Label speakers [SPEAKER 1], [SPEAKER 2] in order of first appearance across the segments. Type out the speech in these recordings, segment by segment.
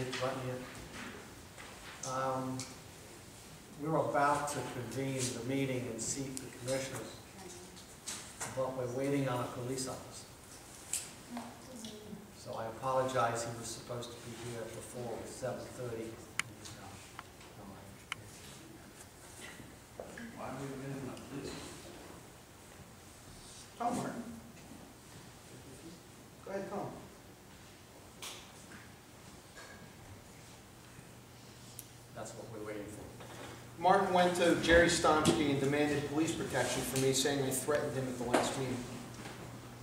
[SPEAKER 1] hit the button yet? We're about to convene the meeting and seat the commissioners, but we're waiting on a police officer. So I apologize, he was supposed to be here before 7:30.
[SPEAKER 2] Why are we waiting on police?
[SPEAKER 3] Tom, Martin. Go ahead, Tom.
[SPEAKER 1] That's what we're waiting for.
[SPEAKER 3] Martin went to Jerry Stomski and demanded police protection from me, saying I threatened him at the last meeting.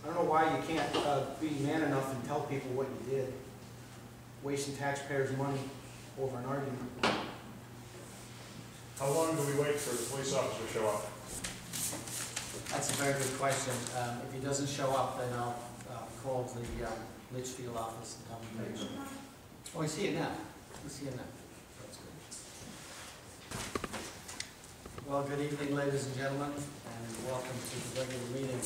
[SPEAKER 3] I don't know why you can't be man enough and tell people what you did. Wasting taxpayers' money over an argument.
[SPEAKER 4] How long do we wait for the police officer to show up?
[SPEAKER 1] That's a very good question. If he doesn't show up, then I'll call the Litchfield office and tell him to. Oh, he's here now. He's here now. That's good. Well, good evening, ladies and gentlemen, and welcome to the regular meeting.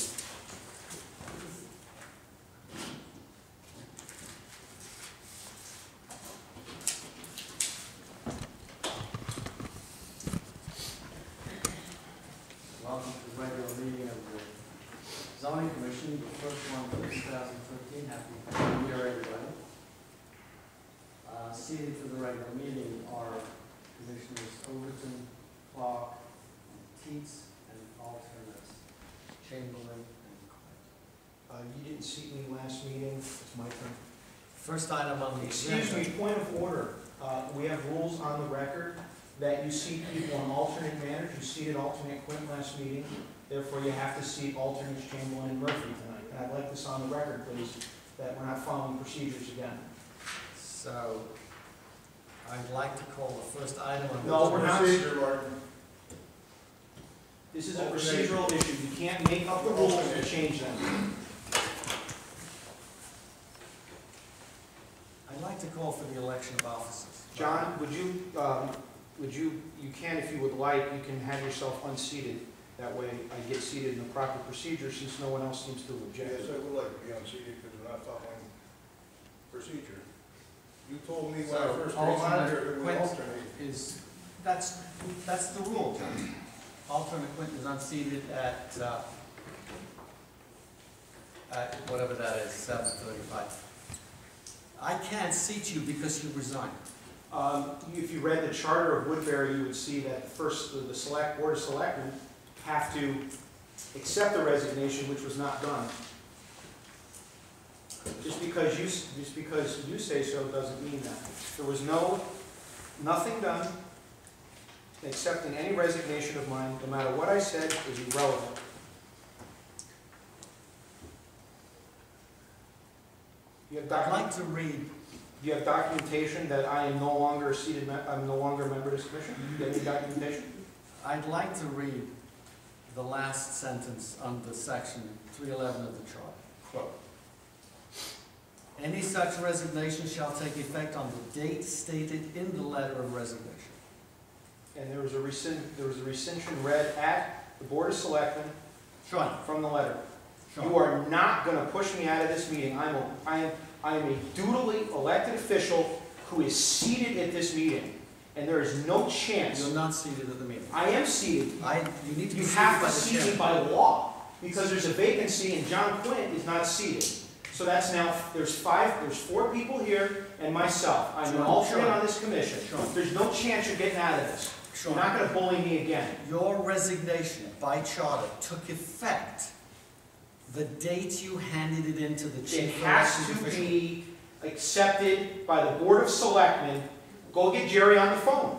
[SPEAKER 1] Welcome to the regular meeting of the Zoning Commission, the first one for 2015. Happy New Year, everybody. Seated for the regular meeting are Commissioners Overton, Clark, and Teets, and alternates Chamberlain and Quinn.
[SPEAKER 3] You didn't seat me last meeting. It's my turn.
[SPEAKER 1] First item on the agenda.
[SPEAKER 3] Excuse me, point of order. We have rules on the record that you seat people on alternate manners. You seated alternate Quinn last meeting. Therefore, you have to seat alternates Chamberlain and Murphy tonight. And I'd like this on the record, please, that we're not following procedures again.
[SPEAKER 1] So, I'd like to call the first item on the
[SPEAKER 3] No, we're not.
[SPEAKER 4] Procedure, Martin.
[SPEAKER 3] This is a procedural issue. You can't make up the rules and change them.
[SPEAKER 1] I'd like to call for the election of officers.
[SPEAKER 3] John, you can, if you would like, you can have yourself unseated. That way I get seated in the proper procedure since no one else seems to object.
[SPEAKER 5] Yes, I would like to be unseated because we're not following procedure. You told me when I first resigned here that we alternate.
[SPEAKER 1] That's the rule, John. Alternate Quint is unseated at whatever that is, 7:35. I can't seat you because you resigned.
[SPEAKER 3] If you read the charter of Woodbury, you would see that the Board of Selectmen have to accept the resignation, which was not done. Just because you say so doesn't mean that. There was nothing done accepting any resignation of mine, no matter what I said, is irrelevant.
[SPEAKER 1] I'd like to read.
[SPEAKER 3] You have documentation that I am no longer seated. I'm no longer a member of this commission. Do you have any documentation?
[SPEAKER 1] I'd like to read the last sentence under section 311 of the charter. Quote, any such resignation shall take effect on the date stated in the letter of resignation.
[SPEAKER 3] And there was a rescission read at the Board of Selectmen from the letter.
[SPEAKER 1] Sean.
[SPEAKER 3] You are not going to push me out of this meeting. I am a dutifully elected official who is seated at this meeting. And there is no chance.
[SPEAKER 1] You're not seated at the meeting.
[SPEAKER 3] I am seated.
[SPEAKER 1] You need to be
[SPEAKER 3] You
[SPEAKER 1] seated
[SPEAKER 3] have
[SPEAKER 1] by
[SPEAKER 3] to
[SPEAKER 1] the
[SPEAKER 3] seat
[SPEAKER 1] chair.
[SPEAKER 3] me by law because there's a vacancy and John Quinn is not seated. So that's now, there's 4 people here and myself. I'm an alternate on this commission. There's no chance you're getting out of this. You're not going to bully me again.
[SPEAKER 1] Your resignation by charter took effect the date you handed it into the
[SPEAKER 3] It
[SPEAKER 1] chief
[SPEAKER 3] has
[SPEAKER 1] elections
[SPEAKER 3] to
[SPEAKER 1] official.
[SPEAKER 3] be accepted by the Board of Selectmen. Go get Jerry on the phone.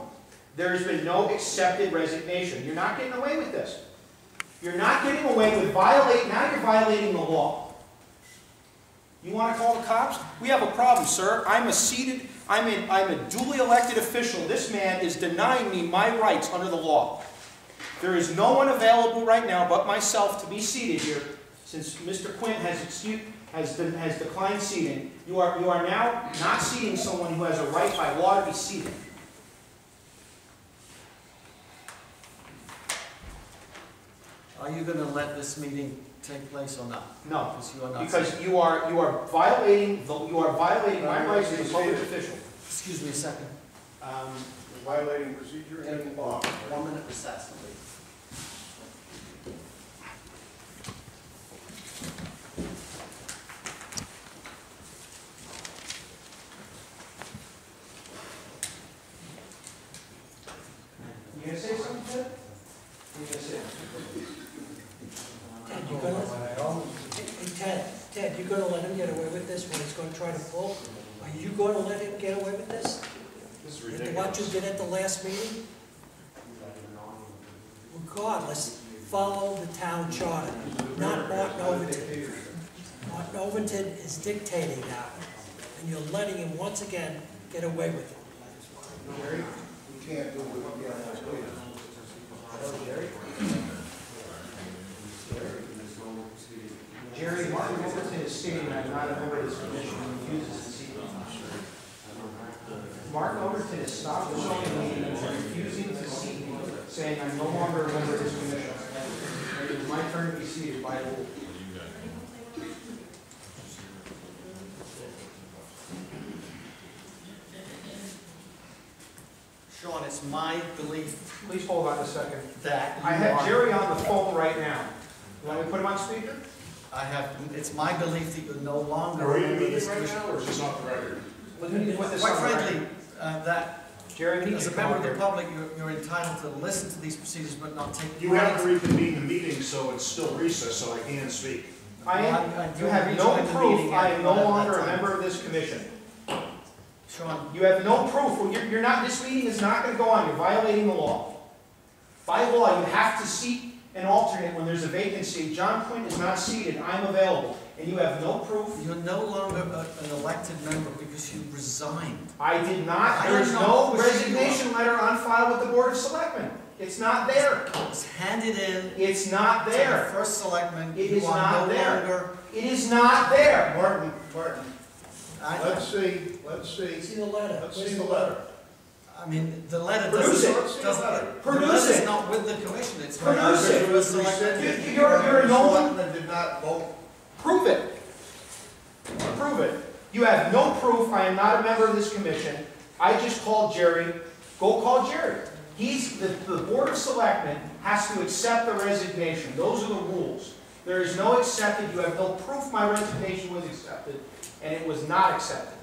[SPEAKER 3] There has been no accepted resignation. You're not getting away with this. You're not getting away with violating, now you're violating the law. You want to call the cops? We have a problem, sir. I'm a duly elected official. This man is denying me my rights under the law. There is no one available right now but myself to be seated here since Mr. Quinn has declined seating. You are now not seating someone who has a right by law to be seated.
[SPEAKER 1] Are you going to let this meeting take place or not?
[SPEAKER 3] No,
[SPEAKER 1] Because you are not
[SPEAKER 3] because
[SPEAKER 1] seated.
[SPEAKER 3] you are violating my rights as a public official.
[SPEAKER 1] Excuse me a second.
[SPEAKER 5] Violating procedure and law.
[SPEAKER 1] 1 minute recess, please.
[SPEAKER 3] You gonna say something, Ted? You gonna say?
[SPEAKER 6] Ted, you gonna, hey, Ted, you gonna let him get away with this when he's gonna try to pull? Are you gonna let him get away with this?
[SPEAKER 4] This is
[SPEAKER 6] What
[SPEAKER 4] ridiculous.
[SPEAKER 6] you did at the last meeting? Regardless, follow the town charter, not Martin Overton. Martin Overton is dictating now, and you're letting him once again get away with it.
[SPEAKER 5] Jerry, we can't do what we can't do.
[SPEAKER 3] Jerry, Martin Overton is stating I'm not a member of this commission and refuses to see me. Martin Overton has stopped the zoning meeting and refusing to seat me, saying I'm no longer a member of this commission. It is my turn to be seated by rule.
[SPEAKER 1] Sean, it's my belief
[SPEAKER 3] Please hold on a second.
[SPEAKER 1] that
[SPEAKER 3] I have Jerry on the phone right now. You want me to put him on speaker?
[SPEAKER 1] It's my belief that you're no longer.
[SPEAKER 4] Are we in a
[SPEAKER 1] under
[SPEAKER 4] meeting
[SPEAKER 1] this
[SPEAKER 4] right
[SPEAKER 1] commission.
[SPEAKER 4] now, or is this off the record?
[SPEAKER 3] Let me put this
[SPEAKER 1] Quite
[SPEAKER 3] on the record.
[SPEAKER 1] frankly, that
[SPEAKER 3] Jerry, need
[SPEAKER 1] as
[SPEAKER 3] you
[SPEAKER 1] a
[SPEAKER 3] to come
[SPEAKER 1] member
[SPEAKER 3] up
[SPEAKER 1] of the
[SPEAKER 3] here.
[SPEAKER 1] public, you're entitled to listen to these procedures but not take
[SPEAKER 4] You
[SPEAKER 1] part.
[SPEAKER 4] have to reconvene the meeting, so it's still recessed, so I can't speak.
[SPEAKER 3] I
[SPEAKER 1] Well,
[SPEAKER 3] am,
[SPEAKER 1] I
[SPEAKER 3] you have no
[SPEAKER 1] rejoined the
[SPEAKER 3] proof
[SPEAKER 1] meeting
[SPEAKER 3] I am no
[SPEAKER 1] at that
[SPEAKER 3] longer a
[SPEAKER 1] time.
[SPEAKER 3] member of this commission.
[SPEAKER 1] Sean,
[SPEAKER 3] You have no proof. Well, you're not, this meeting is not gonna go on. You're violating the law. By law, you have to seat an alternate when there's a vacancy. John Quinn is not seated. I'm available. And you have no proof.
[SPEAKER 1] you're no longer an elected member because you resigned.
[SPEAKER 3] I did not.
[SPEAKER 1] I
[SPEAKER 3] There is
[SPEAKER 1] don't
[SPEAKER 3] no
[SPEAKER 1] know who you
[SPEAKER 3] resignation letter on file with the Board of Selectmen. It's not there.
[SPEAKER 1] It was handed in
[SPEAKER 3] It's not
[SPEAKER 1] to the
[SPEAKER 3] there.
[SPEAKER 1] First Selectman.
[SPEAKER 3] It
[SPEAKER 1] You
[SPEAKER 3] is
[SPEAKER 1] are
[SPEAKER 3] not
[SPEAKER 1] no
[SPEAKER 3] there.
[SPEAKER 1] longer-
[SPEAKER 3] It is not there.
[SPEAKER 5] Martin,
[SPEAKER 1] I
[SPEAKER 6] See the letter.
[SPEAKER 5] let's
[SPEAKER 6] Where's
[SPEAKER 5] see the letter.
[SPEAKER 1] I mean, the letter
[SPEAKER 3] Produce
[SPEAKER 1] doesn't.
[SPEAKER 3] it.
[SPEAKER 5] Let's see the letter.
[SPEAKER 1] The
[SPEAKER 3] Produce
[SPEAKER 1] letter's
[SPEAKER 3] it.
[SPEAKER 1] not with the commission, it's.
[SPEAKER 3] Produce it.
[SPEAKER 5] It was rescinded.
[SPEAKER 3] You're no one.
[SPEAKER 5] Selectmen did not vote.
[SPEAKER 3] Prove it. Prove it. You have no proof. I am not a member of this commission. I just called Jerry. Go call Jerry. The Board of Selectmen has to accept the resignation. Those are the rules. There is no accepted. You have no proof my resignation was accepted, and it was not accepted.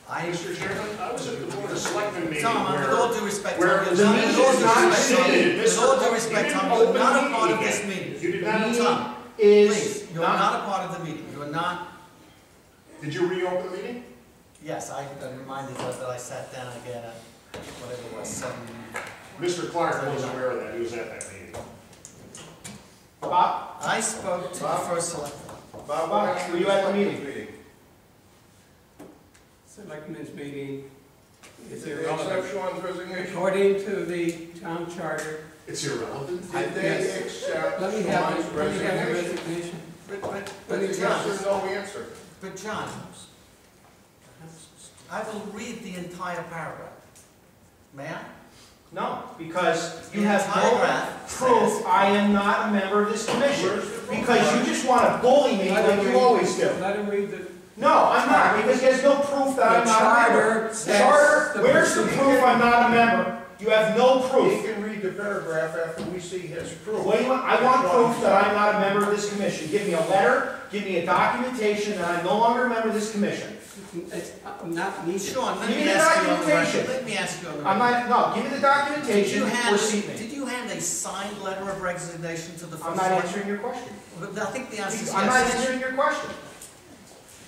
[SPEAKER 4] Mr. Chairman, I was at the Board of Selectmen meeting
[SPEAKER 1] Tom, with all
[SPEAKER 4] where,
[SPEAKER 1] due respect,
[SPEAKER 4] where
[SPEAKER 1] Tom,
[SPEAKER 4] the
[SPEAKER 1] you're
[SPEAKER 3] meeting
[SPEAKER 1] with all
[SPEAKER 3] is
[SPEAKER 1] due
[SPEAKER 3] not
[SPEAKER 1] respect, Tom,
[SPEAKER 4] rescinded.
[SPEAKER 1] with all due
[SPEAKER 4] You
[SPEAKER 1] respect,
[SPEAKER 4] didn't
[SPEAKER 1] Tom,
[SPEAKER 4] open
[SPEAKER 1] you're
[SPEAKER 4] the
[SPEAKER 1] not a
[SPEAKER 4] meeting
[SPEAKER 1] part of
[SPEAKER 4] again.
[SPEAKER 1] this meeting.
[SPEAKER 4] You did
[SPEAKER 3] The
[SPEAKER 4] not,
[SPEAKER 3] meeting
[SPEAKER 1] Tom,
[SPEAKER 3] is
[SPEAKER 1] please, you're
[SPEAKER 3] not.
[SPEAKER 1] not a part of the meeting, you are not,
[SPEAKER 4] did you reopen the meeting?
[SPEAKER 1] yes, I reminded us that I sat down again at, whatever it was, 7.
[SPEAKER 4] Mr. Clark was aware of that, he was at that meeting.
[SPEAKER 3] Bob,
[SPEAKER 1] I spoke to the
[SPEAKER 5] Bob?
[SPEAKER 1] First Selectman.
[SPEAKER 3] Bob, were you at the meeting?
[SPEAKER 2] Selectmen's meeting is
[SPEAKER 5] Did they accept
[SPEAKER 2] irrelevant.
[SPEAKER 5] Sean's resignation?
[SPEAKER 2] According to the town charter,
[SPEAKER 4] It's irrelevant.
[SPEAKER 5] Did they accept
[SPEAKER 2] let me have
[SPEAKER 5] Sean's
[SPEAKER 2] the
[SPEAKER 5] resignation?
[SPEAKER 2] resignation.
[SPEAKER 1] But
[SPEAKER 5] That's a
[SPEAKER 1] John,
[SPEAKER 5] yes or no answer.
[SPEAKER 1] but John, I will read the entire paragraph. May I?
[SPEAKER 3] No, because you
[SPEAKER 1] The
[SPEAKER 3] have
[SPEAKER 1] entire
[SPEAKER 3] no
[SPEAKER 1] draft
[SPEAKER 3] proof
[SPEAKER 1] says-
[SPEAKER 3] I am not a member of this commission.
[SPEAKER 5] Where's the proof?
[SPEAKER 3] Because you just want to bully me
[SPEAKER 2] Let
[SPEAKER 3] like
[SPEAKER 2] him
[SPEAKER 3] you
[SPEAKER 2] read-
[SPEAKER 3] always do.
[SPEAKER 2] Let him read the,
[SPEAKER 3] No, I'm not, because there's no proof that I'm
[SPEAKER 2] the
[SPEAKER 3] not a member.
[SPEAKER 2] charter says.
[SPEAKER 3] Charter,
[SPEAKER 2] the
[SPEAKER 3] where's the
[SPEAKER 2] procedure-
[SPEAKER 3] proof I'm not a member? You have no
[SPEAKER 5] He
[SPEAKER 3] proof.
[SPEAKER 5] can read the paragraph after we see his proof.
[SPEAKER 3] What do you want? I want proof that I'm not a member of this commission. Give me a letter, give me a documentation that I'm no longer a member of this commission.
[SPEAKER 2] It's not needed.
[SPEAKER 1] Sean, let
[SPEAKER 3] Give
[SPEAKER 1] me
[SPEAKER 3] me the
[SPEAKER 1] ask you on the record.
[SPEAKER 3] documentation.
[SPEAKER 1] Let me ask you on the
[SPEAKER 3] I'm
[SPEAKER 1] record.
[SPEAKER 3] not, no, give me the
[SPEAKER 1] Did
[SPEAKER 3] documentation or seat me.
[SPEAKER 1] did you hand a signed letter of resignation to the First
[SPEAKER 3] I'm not
[SPEAKER 1] Selectman?
[SPEAKER 3] answering your question.
[SPEAKER 1] But I think the answer is
[SPEAKER 3] I'm not
[SPEAKER 1] yes.
[SPEAKER 3] answering your question.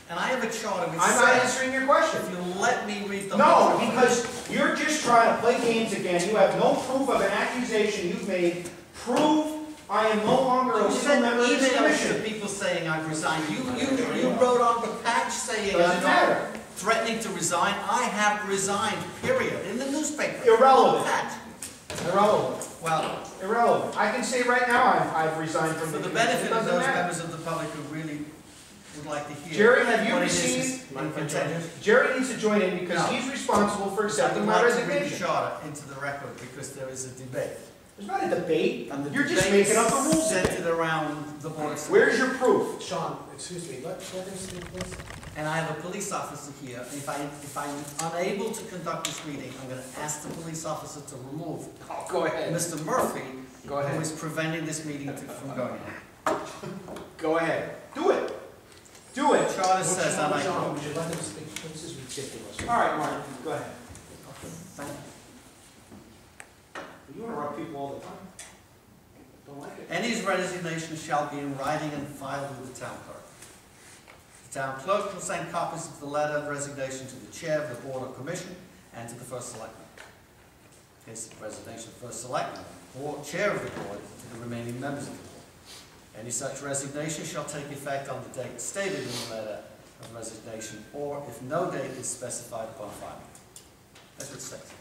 [SPEAKER 1] And I have a charter which
[SPEAKER 3] I'm not
[SPEAKER 1] says,
[SPEAKER 3] answering your question.
[SPEAKER 1] if you let me read the
[SPEAKER 3] No,
[SPEAKER 1] whole.
[SPEAKER 3] because you're just trying to play games again. You have no proof of an accusation you've made. Prove I am no longer a
[SPEAKER 1] You
[SPEAKER 3] legal
[SPEAKER 1] sent
[SPEAKER 3] member of this
[SPEAKER 1] emails to
[SPEAKER 3] commission.
[SPEAKER 1] people saying I've resigned. You wrote on the patch saying I'm
[SPEAKER 3] Doesn't
[SPEAKER 1] not
[SPEAKER 3] matter.
[SPEAKER 1] threatening to resign. I have resigned, period, in the newspaper.
[SPEAKER 3] Irrelevant.
[SPEAKER 1] Patch.
[SPEAKER 3] Irrelevant.
[SPEAKER 1] Well,
[SPEAKER 3] Irrelevant. I can say right now I've resigned from
[SPEAKER 1] for
[SPEAKER 3] the
[SPEAKER 1] the
[SPEAKER 3] commission.
[SPEAKER 1] benefit
[SPEAKER 3] It
[SPEAKER 1] of
[SPEAKER 3] doesn't
[SPEAKER 1] those
[SPEAKER 3] matter.
[SPEAKER 1] members of the public who really would like to hear.
[SPEAKER 3] Jerry, have you
[SPEAKER 1] what it is
[SPEAKER 3] received?
[SPEAKER 1] in contention.
[SPEAKER 3] Jerry needs to join in because
[SPEAKER 1] No.
[SPEAKER 3] he's responsible for
[SPEAKER 1] I
[SPEAKER 3] accepting
[SPEAKER 1] would
[SPEAKER 3] my
[SPEAKER 1] like to read the
[SPEAKER 3] resignation.
[SPEAKER 1] charter into the record because there is a debate.
[SPEAKER 3] There's not a debate.
[SPEAKER 1] And the
[SPEAKER 3] You're just
[SPEAKER 1] debate
[SPEAKER 3] making up the rules.
[SPEAKER 1] centered around the board of selectmen.
[SPEAKER 3] Where's your proof?
[SPEAKER 7] Sean, excuse me, let him speak, please.
[SPEAKER 1] And I have a police officer here, and if I'm unable to conduct this meeting, I'm gonna ask the police officer to remove
[SPEAKER 3] Go ahead.
[SPEAKER 1] Mr. Murphy,
[SPEAKER 3] Go
[SPEAKER 1] who
[SPEAKER 3] ahead.
[SPEAKER 1] is preventing this meeting from going on.
[SPEAKER 3] Go ahead. Do it. Do
[SPEAKER 1] The
[SPEAKER 3] it.
[SPEAKER 1] charter says I'm
[SPEAKER 7] Sean, would you let him speak? This is ridiculous.
[SPEAKER 3] All right, Mark, go ahead.
[SPEAKER 1] Thank you.
[SPEAKER 3] You interrupt people all the time. Don't like it.
[SPEAKER 1] Any resignation shall be in writing and filed with the town clerk. The town clerk will send copies of the letter of resignation to the chair of the board or commission and to the first selectman. In case of resignation of the first selectman, or chair of the board to the remaining members of the board. Any such resignation shall take effect on the date stated in the letter of resignation, or if no date is specified upon filing. That's what it says.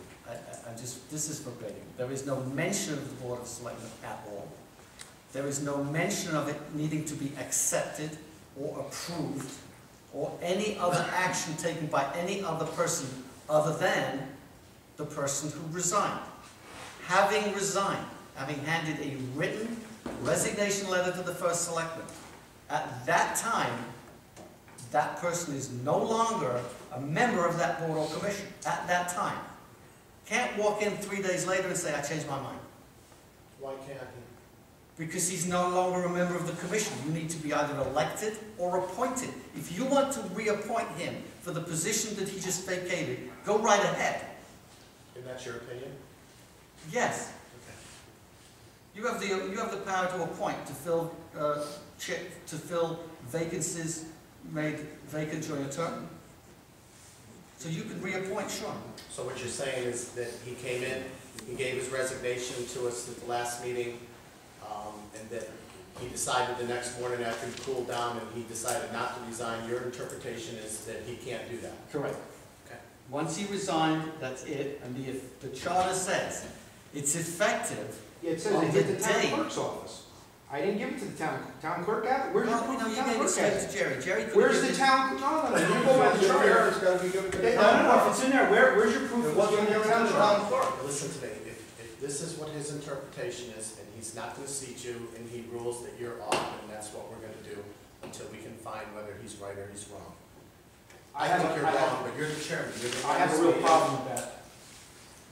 [SPEAKER 1] This is verbatim. There is no mention of the board of selectmen at all. There is no mention of it needing to be accepted or approved, or any other action taken by any other person other than the person who resigned. Having resigned, having handed a written resignation letter to the first selectman, at that time, that person is no longer a member of that board or commission, at that time. Can't walk in 3 days later and say, I changed my mind.
[SPEAKER 7] Why can't he?
[SPEAKER 1] Because he's no longer a member of the commission. You need to be either elected or appointed. If you want to reappoint him for the position that he just vacated, go right ahead.
[SPEAKER 7] And that's your opinion?
[SPEAKER 1] Yes. You have the power to appoint, to fill vacancies made vacant during a term. So you can reappoint, sure.
[SPEAKER 7] So what you're saying is that he came in, he gave his resignation to us at the last meeting, and that he decided the next morning after he cooled down and he decided not to resign. Your interpretation is that he can't do that?
[SPEAKER 1] Correct.
[SPEAKER 7] Okay.
[SPEAKER 1] Once he resigned, that's it. And the charter says it's effective.
[SPEAKER 3] Yeah, it says
[SPEAKER 1] On
[SPEAKER 3] it hit
[SPEAKER 1] the
[SPEAKER 3] the town
[SPEAKER 1] day.
[SPEAKER 3] clerk's office. I didn't give it to the town clerk. Where's your proof
[SPEAKER 1] No,
[SPEAKER 3] the
[SPEAKER 1] you
[SPEAKER 3] town
[SPEAKER 1] gave it
[SPEAKER 3] clerk
[SPEAKER 1] straight
[SPEAKER 3] has?
[SPEAKER 1] to Jerry. Jerry could
[SPEAKER 3] Where's
[SPEAKER 1] have
[SPEAKER 3] the
[SPEAKER 1] given
[SPEAKER 3] town? No, you go by the charter.
[SPEAKER 5] It's gotta be given to the
[SPEAKER 3] No,
[SPEAKER 5] town
[SPEAKER 3] if it's in there, where's your proof?
[SPEAKER 5] It
[SPEAKER 3] it's
[SPEAKER 5] wasn't
[SPEAKER 3] in
[SPEAKER 5] given
[SPEAKER 3] the
[SPEAKER 5] to the
[SPEAKER 3] charter?
[SPEAKER 5] town clerk.
[SPEAKER 7] Listen to me, if this is what his interpretation is, and he's not gonna seat you, and he rules that you're off, and that's what we're gonna do until we can find whether he's right or he's wrong. I think you're wrong, but you're the chairman. You're the
[SPEAKER 3] I have a real problem with that.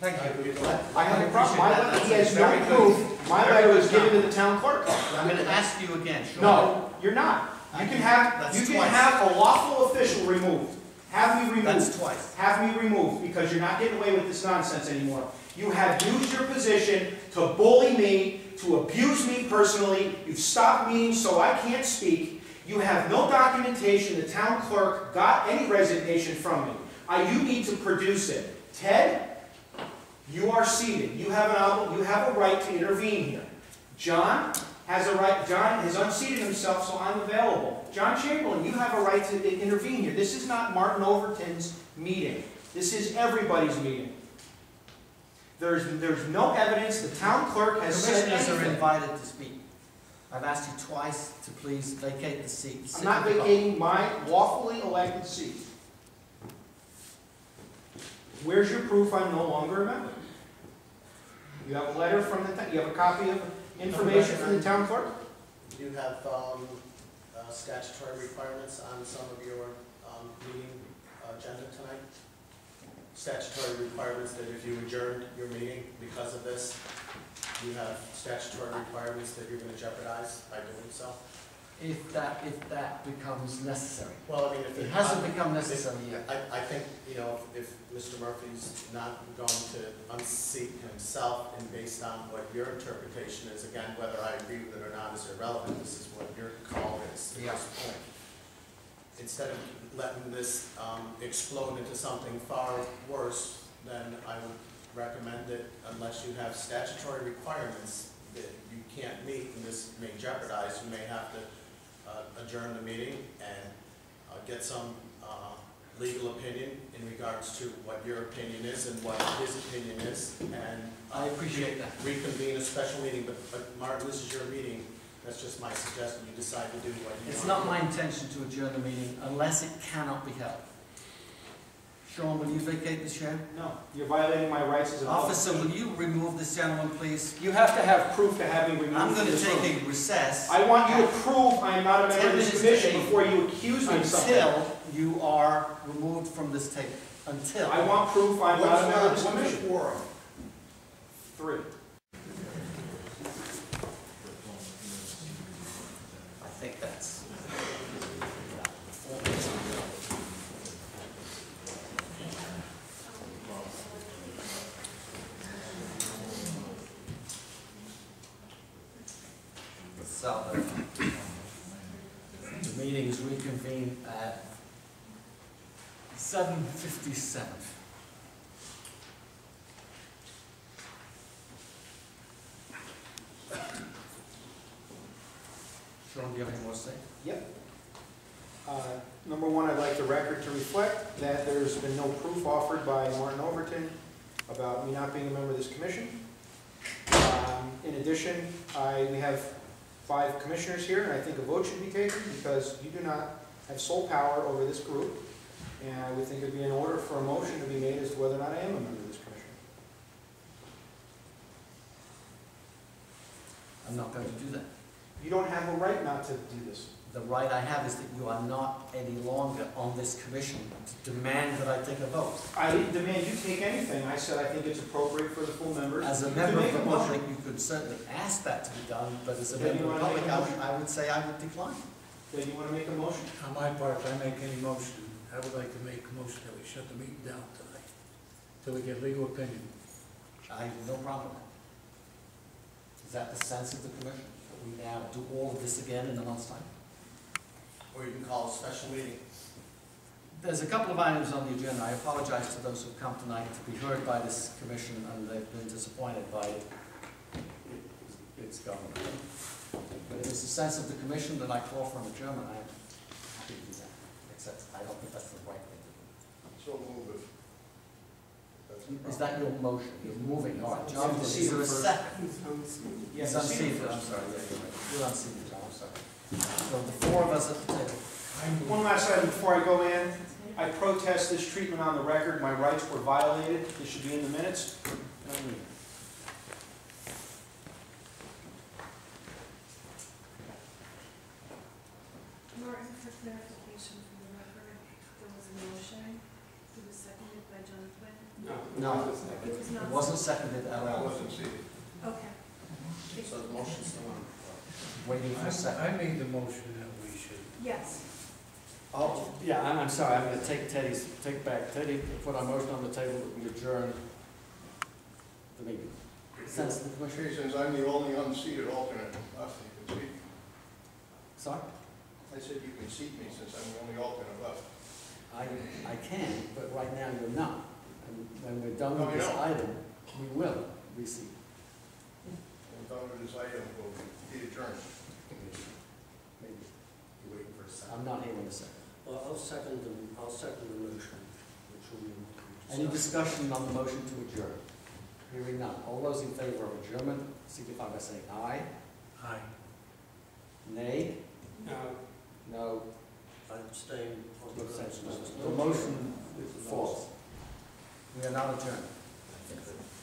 [SPEAKER 1] Thank you.
[SPEAKER 3] I have a problem. My letter, he has no proof. My letter was given to the town clerk.
[SPEAKER 1] I'm going to ask you again, Sean.
[SPEAKER 3] No, you're not. You can have a lawful official removed. Have me removed.
[SPEAKER 1] That's twice.
[SPEAKER 3] Have me removed, because you're not getting away with this nonsense anymore. You have used your position to bully me, to abuse me personally. You've stopped meetings so I can't speak. You have no documentation the town clerk got any resignation from me. You need to produce it. Ted, you are seated. You have a right to intervene here. John has a right. John has unseated himself, so I'm available. John Chamberlain, you have a right to intervene here. This is not Martin Overton's meeting. This is everybody's meeting. There's no evidence. The town clerk has said
[SPEAKER 1] Commissioners are
[SPEAKER 3] anything.
[SPEAKER 1] invited to speak. I've asked you twice to please vacate the seat.
[SPEAKER 3] I'm not vacating my lawfully elected seat. Where's your proof I'm no longer a member? You have a letter from you have a copy of information from the town clerk?
[SPEAKER 7] You have statutory requirements on some of your meeting agenda tonight? Statutory requirements that if you adjourned your meeting because of this, you have statutory requirements that you're going to jeopardize by doing so?
[SPEAKER 1] If that becomes necessary.
[SPEAKER 7] Well, I mean, if
[SPEAKER 1] It hasn't become necessary yet.
[SPEAKER 7] I think, you know, if Mr. Murphy's not going to unseat himself, and based on what your interpretation is, again, whether I agree with it or not is irrelevant, this is what your call is at this point. Instead of letting this explode into something far worse, then I would recommend that unless you have statutory requirements that you can't meet, and this may jeopardize, you may have to adjourn the meeting and get some legal opinion in regards to what your opinion is and what his opinion is, and
[SPEAKER 1] I appreciate that.
[SPEAKER 7] reconvene a special meeting. But Martin, this is your meeting. That's just my suggestion. You decide to do what you want.
[SPEAKER 1] It's not my intention to adjourn the meeting unless it cannot be held. Sean, will you vacate the chair?
[SPEAKER 3] No, you're violating my rights as an
[SPEAKER 1] Officer,
[SPEAKER 3] officer.
[SPEAKER 1] will you remove this gentleman, please?
[SPEAKER 3] You have to have proof to have me removed
[SPEAKER 1] I'm
[SPEAKER 3] from
[SPEAKER 1] going to
[SPEAKER 3] this room.
[SPEAKER 1] take a recess.
[SPEAKER 3] I want you to prove I am not a member of this
[SPEAKER 1] 10
[SPEAKER 3] commission
[SPEAKER 1] minutes
[SPEAKER 3] before you accuse me of something.
[SPEAKER 1] until you are removed from this table. Until.
[SPEAKER 3] I want proof I'm not a member of this commission.
[SPEAKER 5] quorum?
[SPEAKER 3] 3.
[SPEAKER 1] I think that's. So, the meeting is reconvened at 7:57. Sean, do you have any more to say?
[SPEAKER 3] Yep. Number one, I'd like the record to reflect that there's been no proof offered by Martin Overton about me not being a member of this commission. In addition, we have 5 commissioners here, and I think a vote should be taken because you do not have sole power over this group. And I would think it would be in order for a motion to be made as to whether or not I am a member of this commission.
[SPEAKER 1] I'm not going to do that.
[SPEAKER 3] You don't have a right not to do this.
[SPEAKER 1] The right I have is that you are not any longer on this commission to demand that I take a vote.
[SPEAKER 3] I didn't demand you take anything. I said I think it's appropriate for the full members.
[SPEAKER 1] As a
[SPEAKER 3] to
[SPEAKER 1] member of
[SPEAKER 3] make
[SPEAKER 1] the
[SPEAKER 3] a motion.
[SPEAKER 1] public, you could certainly ask that to be done, but as a
[SPEAKER 3] Then
[SPEAKER 1] member
[SPEAKER 3] you
[SPEAKER 1] of the
[SPEAKER 3] wanna make
[SPEAKER 1] public,
[SPEAKER 3] a motion?
[SPEAKER 1] I would say I would decline.
[SPEAKER 3] Then you want to make a motion?
[SPEAKER 8] On my part, if I make any motion, I would like to make a motion that we shut the meeting down tonight, till we get legal opinion.
[SPEAKER 1] I have no problem with that. Is that the sense of the commission? That we now do all of this again in a month's time?
[SPEAKER 7] Or you can call a special meeting.
[SPEAKER 1] There's a couple of items on the agenda. I apologize to those who've come tonight to be heard by this commission and they've been disappointed by its government. But if it's the sense of the commission that I call for an adjournment, I am happy to do that. Except I don't think that's the right thing to
[SPEAKER 5] So move it.
[SPEAKER 1] do. Is that your motion? You're moving, all right. John,
[SPEAKER 3] Yes,
[SPEAKER 1] is there a
[SPEAKER 3] first.
[SPEAKER 1] second?
[SPEAKER 3] Yes,
[SPEAKER 1] He's unseated, I'm sorry, yeah, you're right. You're unseated, John, I'm sorry. So the 4 of us at the table.
[SPEAKER 3] One last item before I go in. I protest this treatment on the record. My rights were violated. This should be in the minutes.
[SPEAKER 9] Martin, for clarification for the record, there was a motion, it was seconded by Jonathan.
[SPEAKER 1] No,
[SPEAKER 9] It was
[SPEAKER 1] it
[SPEAKER 9] not.
[SPEAKER 1] wasn't seconded at
[SPEAKER 5] I
[SPEAKER 1] all.
[SPEAKER 5] wasn't seated.
[SPEAKER 9] Okay.
[SPEAKER 7] So the motion's still on.
[SPEAKER 1] Waiting for a second.
[SPEAKER 8] I made the motion that we should.
[SPEAKER 9] Yes.
[SPEAKER 1] Oh, yeah, I'm sorry, I'm gonna take Teddy put our motion on the table that we adjourn the meeting. Sense of the commission?
[SPEAKER 5] Okay, since I'm the only unseated alternate left, you can seat me.
[SPEAKER 1] Sorry?
[SPEAKER 5] I said you can seat me since I'm the only alternate left.
[SPEAKER 1] I can, but right now you're not. And when we're done
[SPEAKER 5] No,
[SPEAKER 1] with
[SPEAKER 5] you
[SPEAKER 1] this
[SPEAKER 5] don't.
[SPEAKER 1] item, we will reseat.
[SPEAKER 5] I'm done with this item, will be adjourned.
[SPEAKER 1] Maybe.
[SPEAKER 7] You're waiting for a second.
[SPEAKER 1] I'm not here in a second.
[SPEAKER 8] Well, I'll second the motion, which will be.
[SPEAKER 1] Any discussion on the motion to adjourn? Hearing none. All those in favor of adjournment, signify by saying aye.
[SPEAKER 8] Aye.
[SPEAKER 1] Nay?
[SPEAKER 2] No.
[SPEAKER 1] No.
[SPEAKER 8] I abstain.
[SPEAKER 1] Abstentions. The motion falls. We are now adjourned.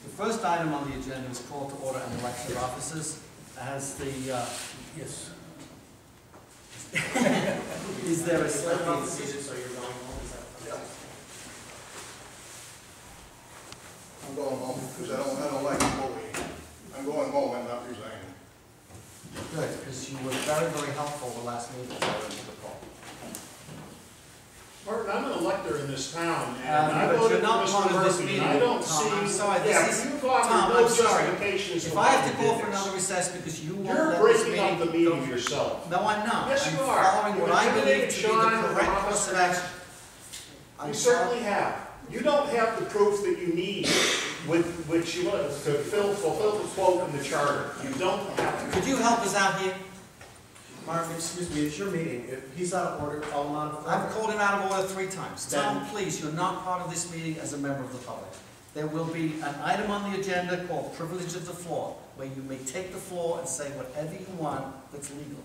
[SPEAKER 1] The first item on the agenda is call to order an election of officers. As the,
[SPEAKER 8] Yes.
[SPEAKER 1] is there a
[SPEAKER 7] You're
[SPEAKER 1] second?
[SPEAKER 7] not seated, so you're going home, is that?
[SPEAKER 5] Yeah. I'm going home because I don't like bullying. I'm going home, I'm not resigning.
[SPEAKER 1] Good, because you were very, very helpful the last meeting, so I recall.
[SPEAKER 10] Martin, I'm an elector in this town, and I
[SPEAKER 1] but
[SPEAKER 10] voted
[SPEAKER 1] you're not
[SPEAKER 10] for
[SPEAKER 1] part
[SPEAKER 10] Mr.
[SPEAKER 1] of this
[SPEAKER 10] Murphy,
[SPEAKER 1] meeting,
[SPEAKER 10] and I don't
[SPEAKER 1] Tom.
[SPEAKER 10] see.
[SPEAKER 1] I'm sorry, this
[SPEAKER 10] Yeah,
[SPEAKER 1] is-
[SPEAKER 10] you've offered
[SPEAKER 1] Tom,
[SPEAKER 10] no
[SPEAKER 1] I'm sorry.
[SPEAKER 10] justifications
[SPEAKER 1] If
[SPEAKER 10] for
[SPEAKER 1] I have to
[SPEAKER 10] why you
[SPEAKER 1] call
[SPEAKER 10] did
[SPEAKER 1] for
[SPEAKER 10] this.
[SPEAKER 1] another recess because you won't
[SPEAKER 10] You're
[SPEAKER 1] let this
[SPEAKER 10] breaking up the
[SPEAKER 1] meeting go.
[SPEAKER 10] meeting yourself.
[SPEAKER 1] No, I'm not.
[SPEAKER 10] Yes, you
[SPEAKER 1] I'm
[SPEAKER 10] are.
[SPEAKER 1] following
[SPEAKER 10] You
[SPEAKER 1] what I believe
[SPEAKER 10] intimidated
[SPEAKER 1] to be
[SPEAKER 10] Sean
[SPEAKER 1] the
[SPEAKER 10] from
[SPEAKER 1] correct
[SPEAKER 10] office.
[SPEAKER 1] course of action.
[SPEAKER 10] You certainly have. You don't have the proof that you need with which you want to fulfill the quote in the charter. You don't have it.
[SPEAKER 1] Could you help us out here?
[SPEAKER 7] Mark, excuse me, it's your meeting. If he's out of order, call him out of order.
[SPEAKER 1] I've called him out of order 3 times.
[SPEAKER 7] Then-
[SPEAKER 1] Tom, please, you're not part of this meeting as a member of the public. There will be an item on the agenda called privilege of the floor, where you may take the floor and say whatever you want that's legal.